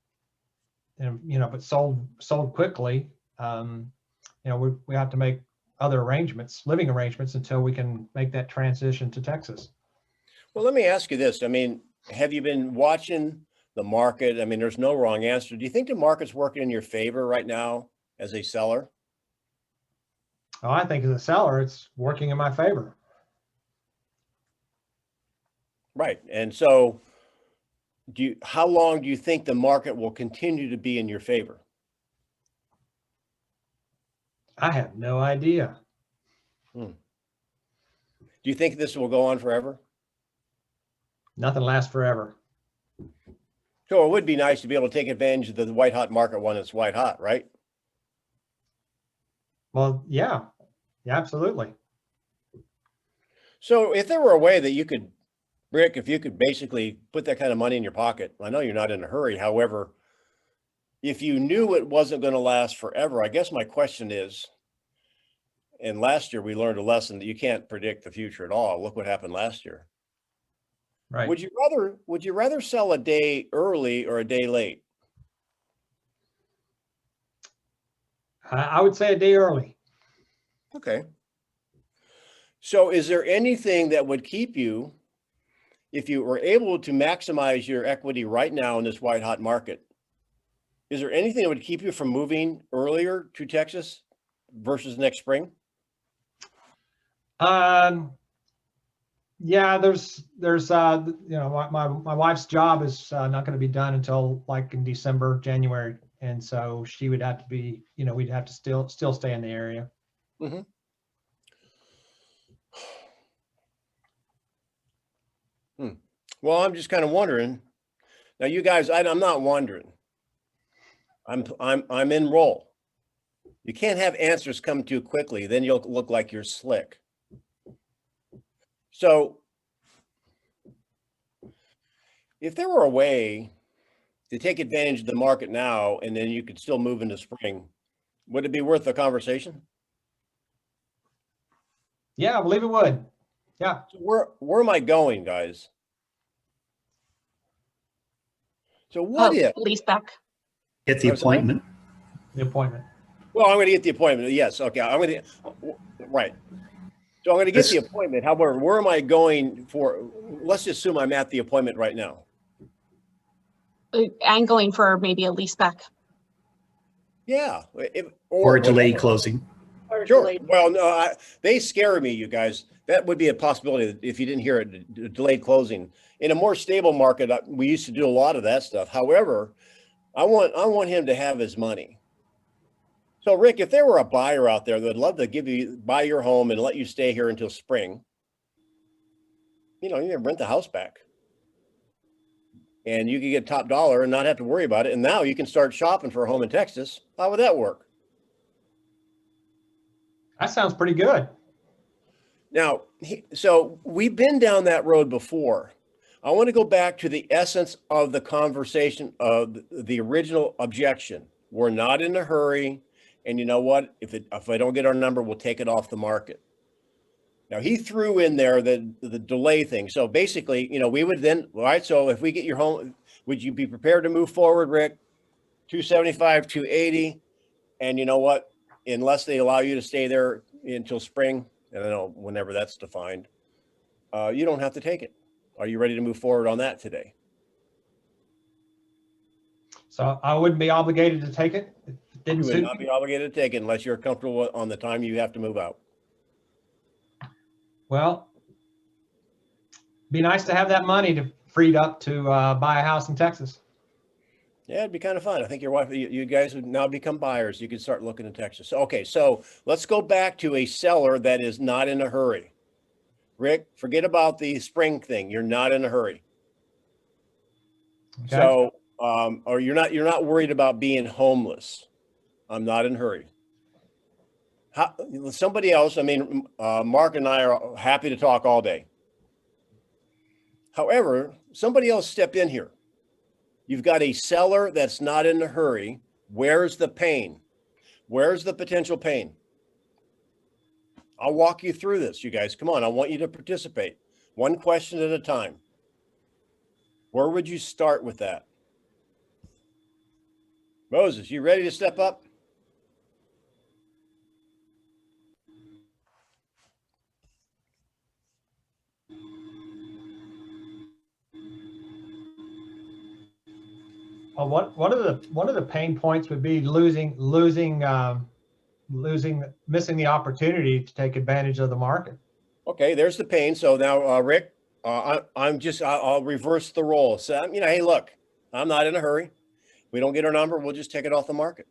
and, you know, if it's sold quickly, you know, we have to make other arrangements, living arrangements, until we can make that transition to Texas. Well, let me ask you this. I mean, have you been watching the market? I mean, there's no wrong answer. Do you think the market's working in your favor right now as a seller? Oh, I think as a seller, it's working in my favor. Right. And so how long do you think the market will continue to be in your favor? I have no idea. Do you think this will go on forever? Nothing lasts forever. So it would be nice to be able to take advantage of the white hot market when it's white hot, right? Well, yeah, absolutely. So if there were a way that you could, Rick, if you could basically put that kind of money in your pocket, I know you're not in a hurry. However, if you knew it wasn't going to last forever, I guess my question is, and last year we learned a lesson that you can't predict the future at all. Look what happened last year. Right. Would you rather sell a day early or a day late? I would say a day early. Okay. So is there anything that would keep you if you were able to maximize your equity right now in this white hot market, is there anything that would keep you from moving earlier to Texas versus next spring? Yeah, there's my wife's job is not going to be done until like in December, January, and so she would have to be, we'd have to still stay in the area. Mm-hmm. Well, I'm just kind of wondering. Now, you guys, I'm not wondering. I'm in roll. You can't have answers come too quickly, then you'll look like you're slick. So, if there were a way to take advantage of the market now, and then you could still move into spring, would it be worth the conversation? Yeah, I believe it would. Yeah. So where am I going, guys? So what if lease back? Get the appointment. The appointment. Well, I'm going to get the appointment. Yes. Okay. I'm going to, right. So I'm going to get the appointment. However, where am I going for? Let's just assume I'm at the appointment right now. Angling for maybe a lease back. Yeah. Or a delayed closing. Sure. Well, no, they scare me, you guys. That would be a possibility if you didn't hear it, delayed closing. In a more stable market, we used to do a lot of that stuff. However, I want him to have his money. So, Rick, if there were a buyer out there that would love to buy your home and let you stay here until spring, you rent the house back. And you could get top dollar and not have to worry about it. And now you can start shopping for a home in Texas. How would that work? That sounds pretty good. Now, so we've been down that road before. I want to go back to the essence of the conversation of the original objection. We're not in a hurry. And you know what? If I don't get our number, we'll take it off the market. Now, he threw in there the delay thing. So basically, we would then, all right, so if we get your home, would you be prepared to move forward, Rick? 275, 280. And you know what? Unless they allow you to stay there until spring, and I don't know whenever that's defined, you don't have to take it. Are you ready to move forward on that today? So I wouldn't be obligated to take it? If it didn't You would suit not me? be obligated to take it unless you're comfortable on the time you have to move out. Well, be nice to have that money freed up to buy a house in Texas. Yeah, it'd be kind of fun. I think your wife, you guys would now become buyers. You could start looking in Texas. Okay, so let's go back to a seller that is not in a hurry. Rick, forget about the spring thing. You're not in a hurry. Okay. So, or you're not worried about being homeless. I'm not in a hurry. Somebody else, Mark and I are happy to talk all day. However, somebody else step in here. You've got a seller that's not in a hurry. Where's the pain? Where's the potential pain? I'll walk you through this, you guys. Come on, I want you to participate. One question at a time. Where would you start with that? Moses, you ready to step up? Well, one of the pain points would be missing the opportunity to take advantage of the market. Okay, there's the pain. So now, Rick, I'll reverse the role. So, hey, look, I'm not in a hurry. We don't get our number, we'll just take it off the market.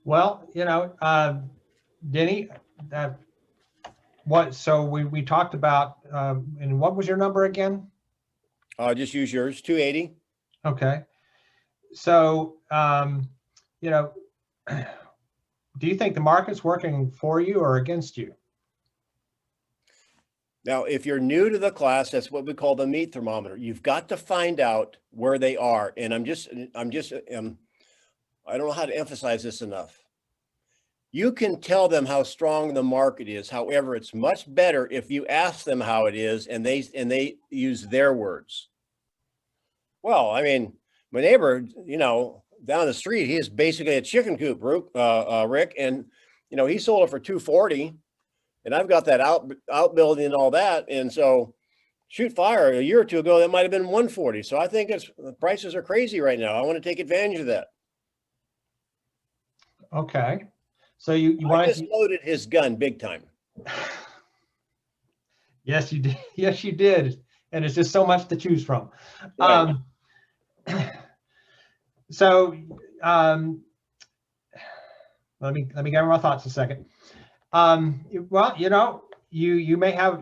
Well, Denny, so we talked about, and what was your number again? Just use yours, 280. Okay. So, do you think the market's working for you or against you? Now, if you're new to the class, that's what we call the meat thermometer. You've got to find out where they are. And I don't know how to emphasize this enough. You can tell them how strong the market is. However, it's much better if you ask them how it is and they use their words. Well, my neighbor, down the street, he is basically a chicken coop, Rick, and he sold it for $240, and I've got that outbuilding and all that, and so shoot fire, a year or two ago, that might have been 140. So I think the prices are crazy right now. I want to take advantage of that. Okay. So you I want just loaded his gun big time. Yes, you did. Yes, you did. And it's just so much to choose from. Right. So let me gather my thoughts a second. Well, you know, you may have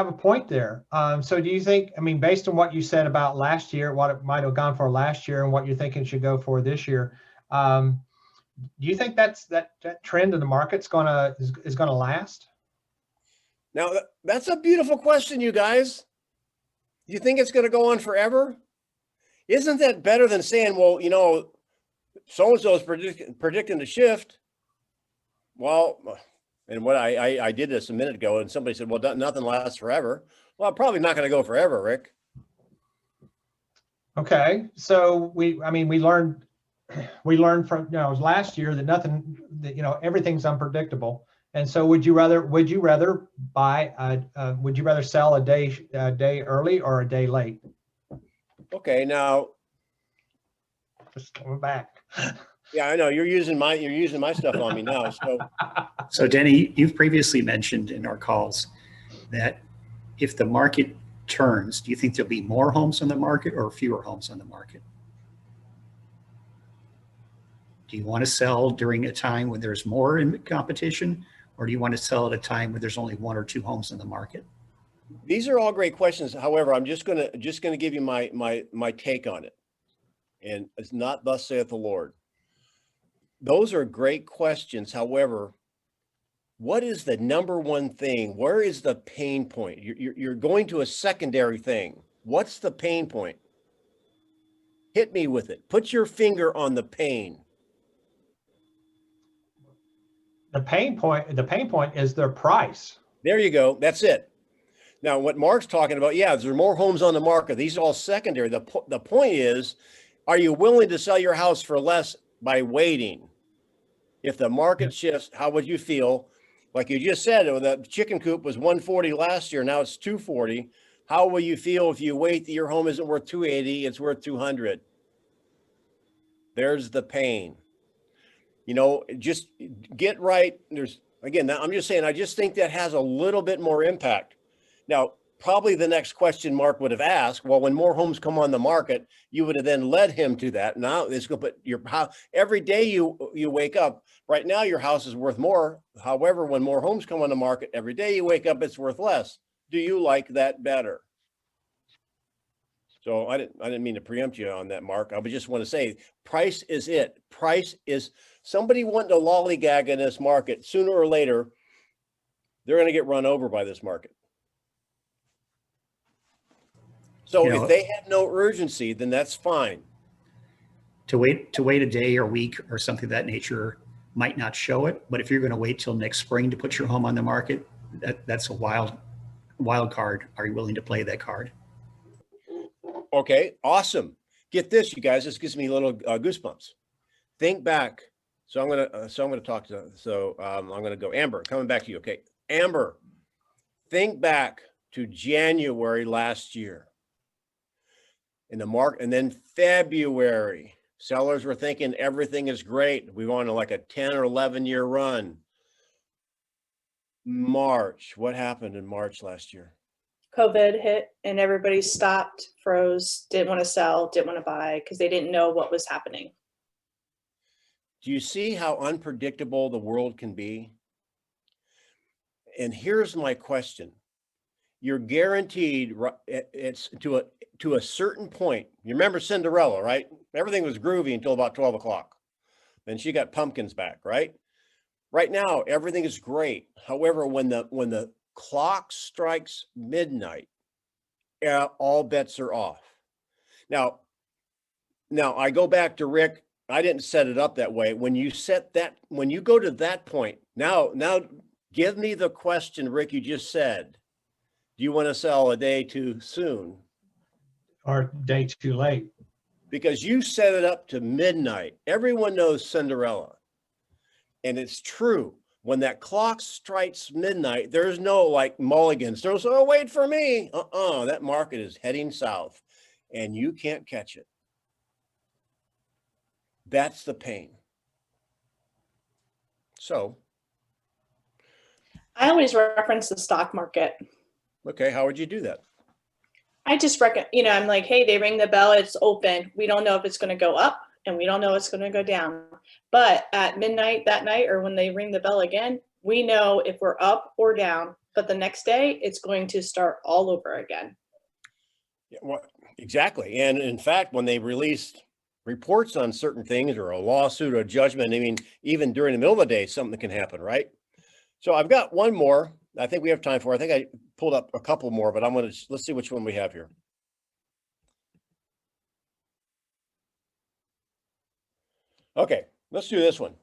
a point there. So do you think, I mean, based on what you said about last year, what it might have gone for last year and what you're thinking should go for this year, do you think that trend in the market's is gonna last? Now, that's a beautiful question, you guys. Do you think it's going to go on forever? Isn't that better than saying, well, you know, so-and-so is predicting a shift? Well, and what I did this a minute ago, and somebody said, well, nothing lasts forever. Well, probably not going to go forever, Rick. Okay, so we learned from, you know, last year that you know, everything's unpredictable. And so would you rather sell a day early or a day late? Okay, now Just going back. yeah, I know you're using my stuff on me now. So Denny, you've previously mentioned in our calls that if the market turns, do you think there'll be more homes on the market or fewer homes on the market? Do you want to sell during a time when there's more in competition, or do you want to sell at a time when there's only 1 or 2 homes in the market? These are all great questions. However, I'm just gonna give you my take on it, and it's not thus saith the Lord. Those are great questions. However, what is the number one thing? Where is the pain point? You're going to a secondary thing. What's the pain point? Hit me with it. Put your finger on the pain. The pain point is their price. There you go. That's it. Now, what Mark's talking about, yeah, there are more homes on the market. These are all secondary. The point is, are you willing to sell your house for less by waiting? If the market shifts, how would you feel? Like you just said, the chicken coop was 140 last year. Now it's 240. How will you feel if you wait that your home isn't worth 280, it's worth 200? There's the pain. You know, just get right. Again, I'm just saying, I just think that has a little bit more impact. Now, probably the next question Mark would have asked, well, when more homes come on the market, you would have then led him to that. Now it's going to put your house, every day you wake up, right now your house is worth more. However, when more homes come on the market, every day you wake up, it's worth less. Do you like that better? So I didn't mean to preempt you on that, Mark. I would just want to say, price is it. Price is, somebody wanting to lollygag in this market, sooner or later, they're going to get run over by this market. So if they have no urgency, then that's fine. To wait a day or week or something of that nature might not show it, but if you're going to wait till next spring to put your home on the market, that's a wild card. Are you willing to play that card? Okay, awesome. Get this, you guys. This gives me a little goosebumps. Think back. So I'm gonna talk to. So I'm gonna go. Amber, coming back to you. Okay, Amber. Think back to January last year. In the market, and then February, sellers were thinking everything is great. We want like a 10 or 11 year run. March, what happened in March last year? COVID hit and everybody stopped, froze, didn't want to sell, didn't want to buy because they didn't know what was happening. Do you see how unpredictable the world can be? And here's my question. You're guaranteed it's to a certain point. You remember Cinderella, right? Everything was groovy until about 12 o'clock. Then she got pumpkins back, right? Right now, everything is great. However, when the clock strikes midnight, all bets are off. Now I go back to Rick. I didn't set it up that way. When you go to that point, now give me the question, Rick, you just said. Do you want to sell a day too soon? Or day too late? Because you set it up to midnight. Everyone knows Cinderella. And it's true. when that clock strikes midnight, there's no like mulligans. There's, oh, wait for me. That market is heading south and you can't catch it. That's the pain. So. I always reference the stock market. Okay, how would you do that? I just reckon, I'm like, hey, they ring the bell, it's open. We don't know if it's going to go up and we don't know it's going to go down. But at midnight that night, or when they ring the bell again, we know if we're up or down. But the next day, it's going to start all over again. Yeah, well, exactly. And in fact, when they released reports on certain things or a lawsuit or a judgment, I mean, even during the middle of the day, something can happen, right? So I've got one more. I think we have time for. I think I pulled up a couple more, but let's see which one we have here. Okay, let's do this one.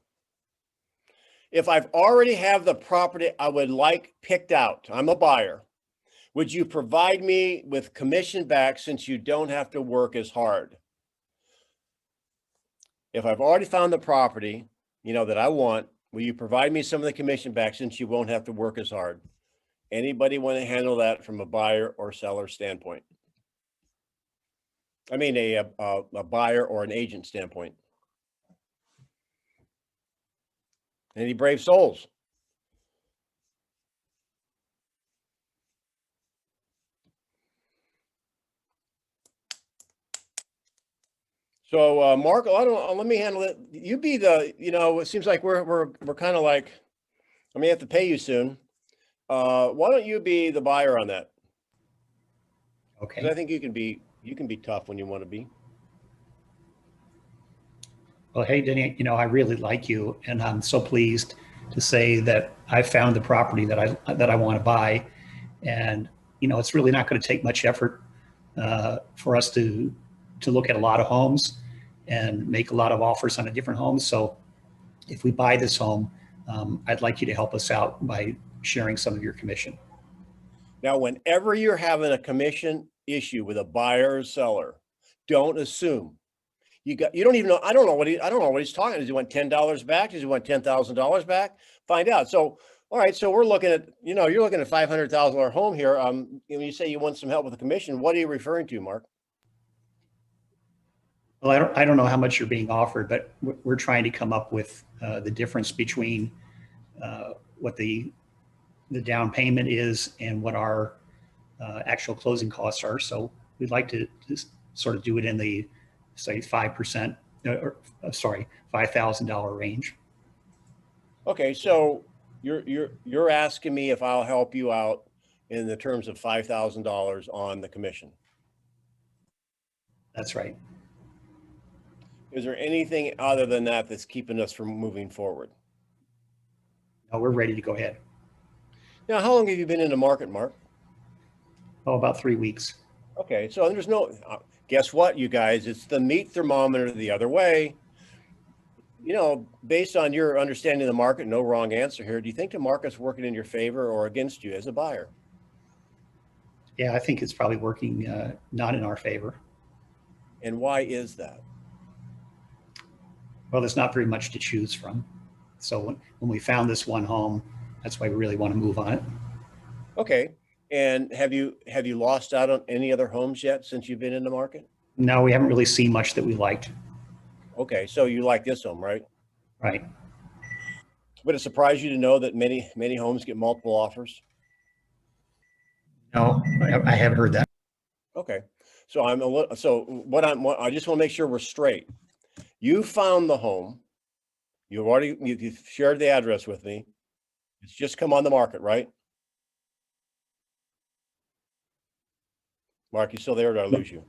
If I've already have the property I would like picked out, I'm a buyer, would you provide me with commission back since you don't have to work as hard? If I've already found the property, that I want, will you provide me some of the commission back since you won't have to work as hard? Anybody want to handle that from a buyer or seller standpoint? I mean, a buyer or an agent standpoint. Any brave souls? So, Mark, let me handle it. You be the, it seems like we're kind of like, I may have to pay you soon. Why don't you be the buyer on that? Okay. 'Cause I think you can be tough when you want to be. Well, hey, Denny, I really like you, and I'm so pleased to say that I found the property that I want to buy. And, it's really not going to take much effort for us to look at a lot of homes and make a lot of offers on a different homes. So if we buy this home, I'd like you to help us out by sharing some of your commission. Now, whenever you're having a commission issue with a buyer or seller, don't assume. You don't even know. I don't know what he's talking. Does he want $10 back? Does he want $10,000 back? Find out. So, all right. So we're looking at, you're looking at $500,000 home here. When you say you want some help with the commission, what are you referring to, Mark? Well, I don't know how much you're being offered, but we're trying to come up with the difference between what the down payment is and what our actual closing costs are. So we'd like to just sort of do it in the, say, 5%, $5,000 range. Okay, so you're asking me if I'll help you out in the terms of $5,000 on the commission. That's right. Is there anything other than that that's keeping us from moving forward? No, we're ready to go ahead. Now, how long have you been in the market, Mark? Oh, about 3 weeks. Okay, so there's no, guess what, you guys? It's the meat thermometer the other way. Based on your understanding of the market, no wrong answer here. Do you think the market's working in your favor or against you as a buyer? Yeah, I think it's probably working not in our favor. And why is that? Well, there's not very much to choose from. So when we found this one home, that's why we really want to move on it. Okay. And have you lost out on any other homes yet since you've been in the market? No, we haven't really seen much that we liked. Okay, so you like this home, right? Right. Would it surprise you to know that many homes get multiple offers? No, I haven't heard that. Okay, so I just want to make sure we're straight. You found the home. You've shared the address with me. It's just come on the market, right? Mark, you still there, or did I lose you?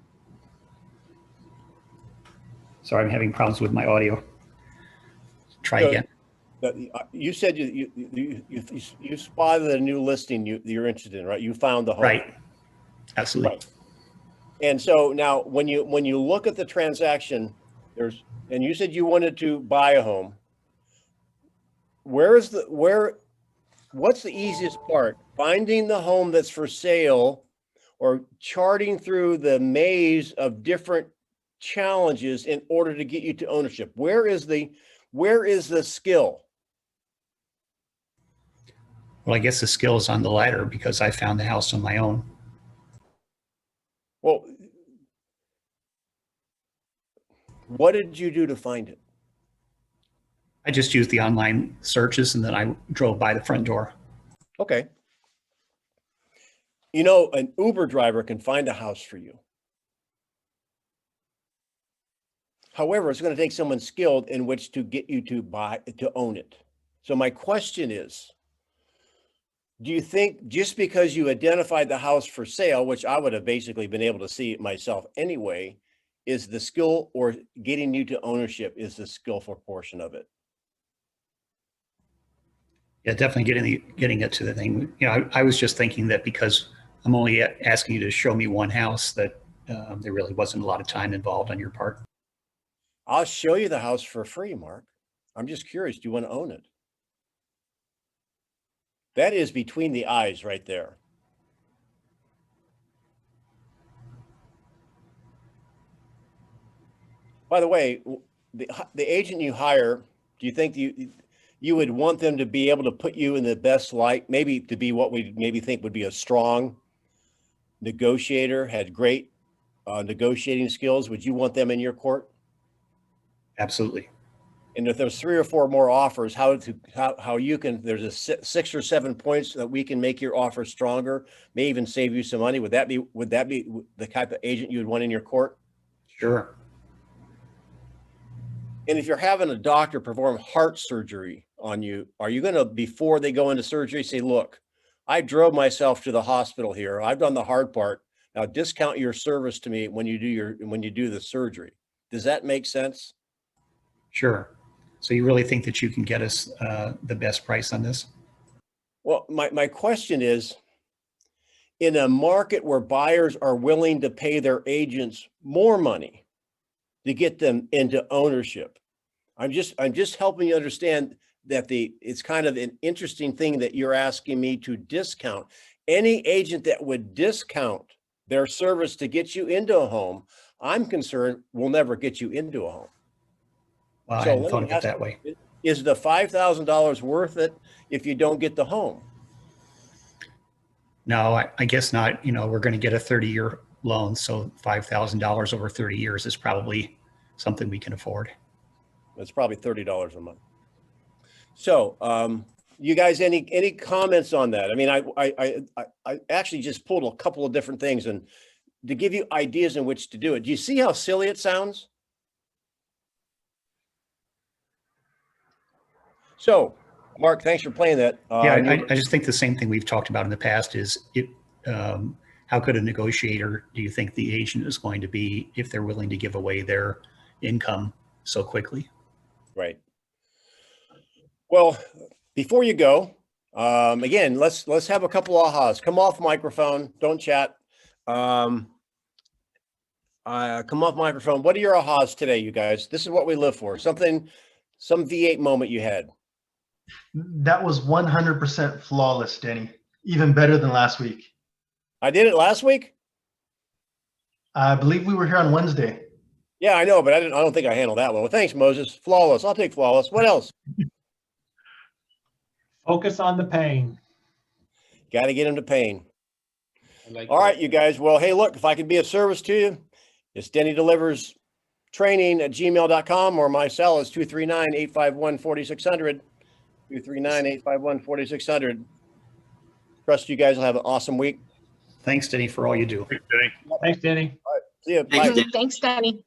Sorry, I'm having problems with my audio. Try again. You said you spotted a new listing you're interested in, right? You found the home. Right. Absolutely. Right. And so now when you look at the transaction, and you said you wanted to buy a home. What's the easiest part? Finding the home that's for sale or charting through the maze of different challenges in order to get you to ownership? Where is the skill? Well, I guess the skill is on the ladder because I found the house on my own. Well, what did you do to find it? I just used the online searches and then I drove by the front door. Okay. You know, an Uber driver can find a house for you. However, it's going to take someone skilled in which to get you to own it. So my question is, do you think just because you identified the house for sale, which I would have basically been able to see it myself anyway, is the skill, or getting you to ownership is the skillful portion of it? Yeah, definitely getting it to the thing. You know, I was just thinking that because I'm only asking you to show me one house, that there really wasn't a lot of time involved on your part. I'll show you the house for free, Mark. I'm just curious, do you want to own it? That is between the eyes right there. By the way, the agent you hire, do you think you would want them to be able to put you in the best light, maybe to be what we maybe think would be a strong negotiator, had great negotiating skills? Would you want them in your court? Absolutely. And if there's 3 or 4 more offers, how you can, there's a 6 or 7 points that we can make your offer stronger, may even save you some money. Would that be the type of agent you would want in your court? Sure. And if you're having a doctor perform heart surgery on you, are you going to, before they go into surgery, say, look, I drove myself to the hospital here. I've done the hard part. Now discount your service to me when you do the surgery. Does that make sense? Sure. So you really think that you can get us the best price on this? Well, my question is, in a market where buyers are willing to pay their agents more money to get them into ownership, I'm just helping you understand that it's kind of an interesting thing that you're asking me to discount. Any agent that would discount their service to get you into a home, I'm concerned will never get you into a home. Well, So I hadn't thought of it that way. Is the $5,000 worth it if you don't get the home? No, I guess not. You know, we're going to get a 30-year loan, so $5,000 over 30 years is probably something we can afford. It's probably $30 a month. So, you guys, any comments on that? I mean, I actually just pulled a couple of different things and to give you ideas in which to do it. Do you see how silly it sounds? So, Mark, thanks for playing that. Yeah, I just think the same thing we've talked about in the past is how good a negotiator do you think the agent is going to be if they're willing to give away their income so quickly? Right. Well, before you go, again, let's have a couple ahas. Come off microphone, don't chat. Come off microphone. What are your ahas today, you guys? This is what we live for. Some V8 moment you had. That was 100% flawless, Denny. Even better than last week. I did it last week? I believe we were here on Wednesday. Yeah, I know, but I don't think I handled that one. Well, thanks, Moses. Flawless. I'll take flawless. What else? Focus on the pain. Got to get them to pain. All right, you guys. Well, hey, look, if I could be of service to you, it's Denny Delivers Training at gmail.com, or my cell is 239-851-4600. 239-851-4600. Trust you guys will have an awesome week. Thanks, Denny, for all you do. Thanks, Denny. Thanks, Denny. All right, see you. Thanks, Denny.